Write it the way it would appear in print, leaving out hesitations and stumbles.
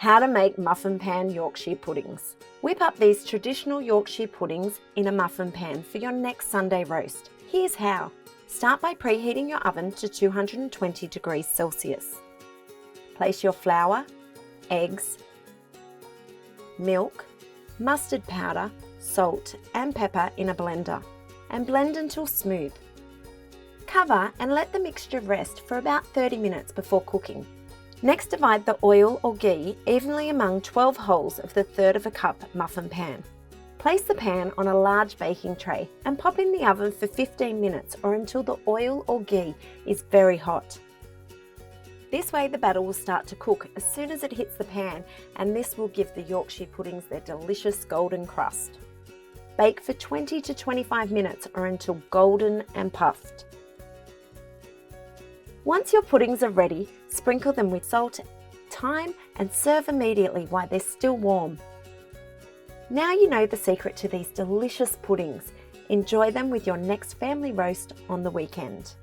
How to make muffin pan Yorkshire puddings. Whip up these traditional Yorkshire puddings in a muffin pan for your next Sunday roast. Here's how. Start by preheating your oven to 220 degrees Celsius. Place your flour, eggs, milk, mustard powder, salt and pepper in a blender and blend until smooth. Cover and let the mixture rest for about 30 minutes before cooking. Next, divide the oil or ghee evenly among 12 holes of the 1/3 of a cup muffin pan. Place the pan on a large baking tray and pop in the oven for 15 minutes or until the oil or ghee is very hot. This way the batter will start to cook as soon as it hits the pan, and this will give the Yorkshire puddings their delicious golden crust. Bake for 20 to 25 minutes or until golden and puffed. Once your puddings are ready, sprinkle them with salt, thyme and serve immediately while they're still warm. Now you know the secret to these delicious puddings. Enjoy them with your next family roast on the weekend.